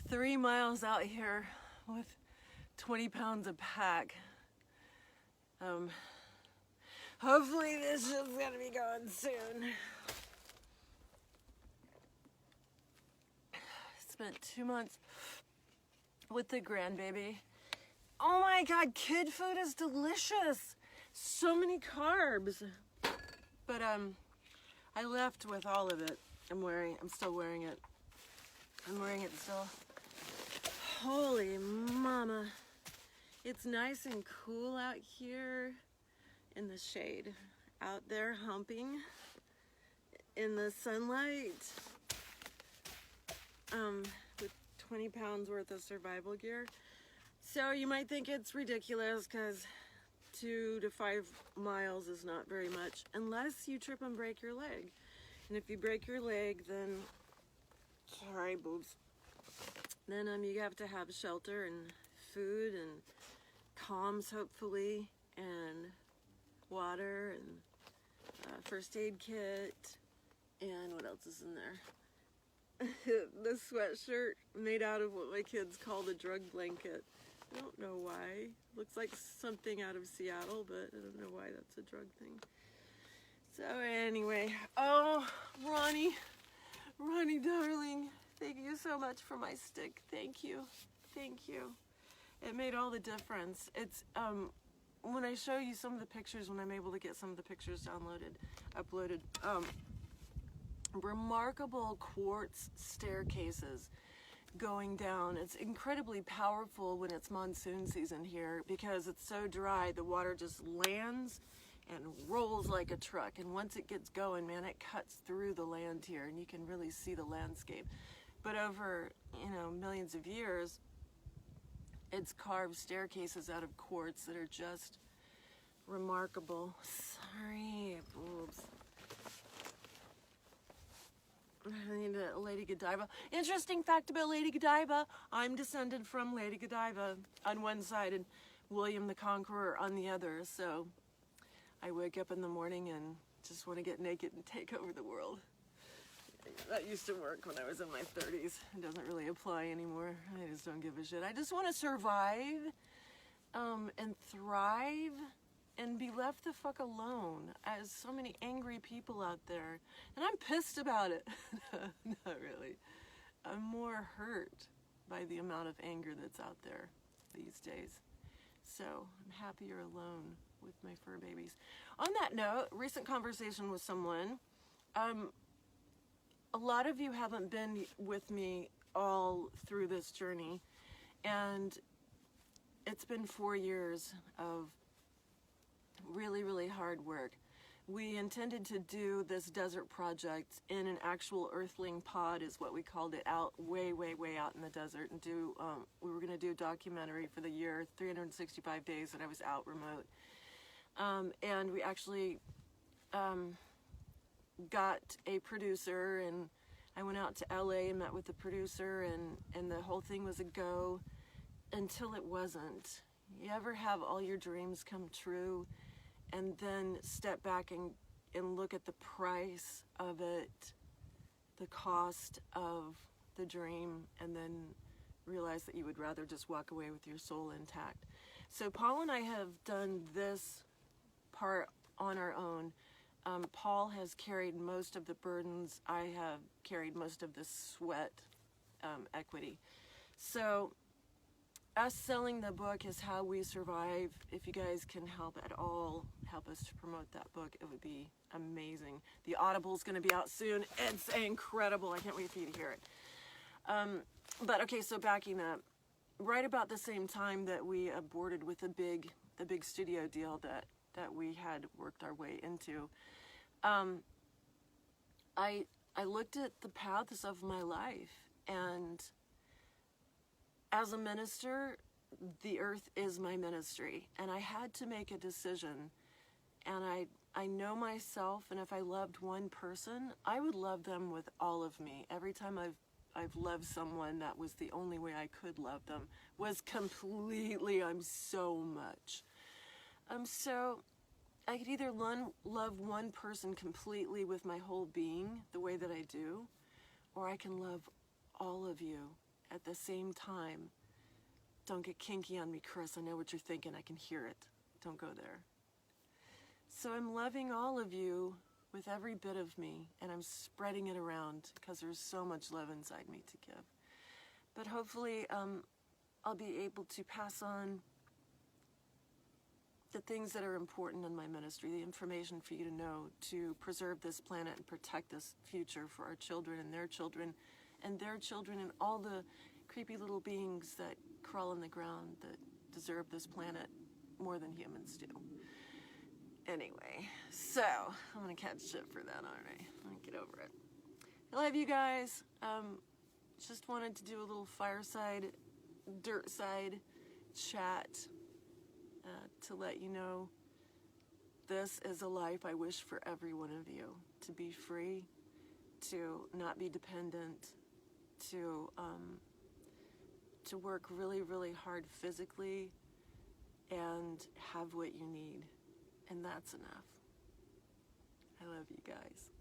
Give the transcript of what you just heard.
3 miles out here with 20 pounds of pack. Hopefully this is gonna be going soon. Spent 2 months with the grandbaby. Oh my God, kid food is delicious. So many carbs. But I left with all of it. I'm still wearing it. I'm wearing it still. Holy mama. It's nice and cool out here in the shade. Out there humping in the sunlight. With 20 pounds worth of survival gear. So you might think it's ridiculous because 2 to 5 miles is not very much unless you trip and break your leg. And if you break your leg, then, sorry boobs, then you have to have shelter and food and comms hopefully, and water and first aid kit, and what else is in there? The sweatshirt made out of what my kids call the drug blanket. I don't know why. Looks like something out of Seattle, but I don't know why that's a drug thing. So anyway, oh, Ronnie darling, thank you so much for my stick. Thank you. It made all the difference. It's, when I show you some of the pictures, when I'm able to get some of the pictures uploaded, remarkable quartz staircases going down. It's incredibly powerful when it's monsoon season here because it's so dry, the water just lands and rolls like a truck, and once it gets going, man, it cuts through the land here and you can really see the landscape. But over, millions of years, it's carved staircases out of quartz that are just remarkable. Sorry, boobs. I need a Lady Godiva. Interesting fact about Lady Godiva, I'm descended from Lady Godiva on one side and William the Conqueror on the other. So I wake up in the morning and just want to get naked and take over the world. That used to work when I was in my 30s. It doesn't really apply anymore. I just don't give a shit. I just want to survive and thrive and be left the fuck alone, as so many angry people out there. And I'm pissed about it. Not really. I'm more hurt by the amount of anger that's out there these days. So I'm happier alone with my fur babies. On that note, recent conversation with someone. A lot of you haven't been with me all through this journey, and it's been 4 years of really, really hard work. We intended to do this desert project in an actual earthling pod, is what we called it, out way out in the desert, and we were going to do a documentary for the year, 365 days that I was out remote. And we actually got a producer, and I went out to LA and met with the producer, and the whole thing was a go until it wasn't. You ever have all your dreams come true and then step back and look at the price of it, the cost of the dream, and then realize that you would rather just walk away with your soul intact? So Paul and I have done this part on our own. Paul has carried most of the burdens. I have carried most of the sweat equity. So us selling the book is how we survive. If you guys can help at all, help us to promote that book, it would be amazing. The Audible's going to be out soon. It's incredible. I can't wait for you to hear it. But okay, so backing up, right about the same time that we aborted with the big studio deal that we had worked our way into, I looked at the paths of my life, and as a minister, the earth is my ministry, and I had to make a decision. And I know myself, and if I loved one person, I would love them with all of me. Every time I've loved someone, that was the only way I could love them, was completely, I'm so much. So I could either love one person completely with my whole being, the way that I do, or I can love all of you at the same time, don't get kinky on me, Chris. I know what you're thinking. I can hear it. Don't go there. So I'm loving all of you with every bit of me, and I'm spreading it around because there's so much love inside me to give. But hopefully I'll be able to pass on the things that are important in my ministry, the information for you to know, to preserve this planet and protect this future for our children and their children and all the creepy little beings that crawl on the ground that deserve this planet more than humans do. Anyway, so I'm going to catch shit for that, aren't I? I'm going to get over it. I love you guys. Just wanted to do a little fireside, dirt side chat to let you know this is a life I wish for every one of you. To be free, to not be dependent, to work really, really hard physically and have what you need. And that's enough. I love you guys.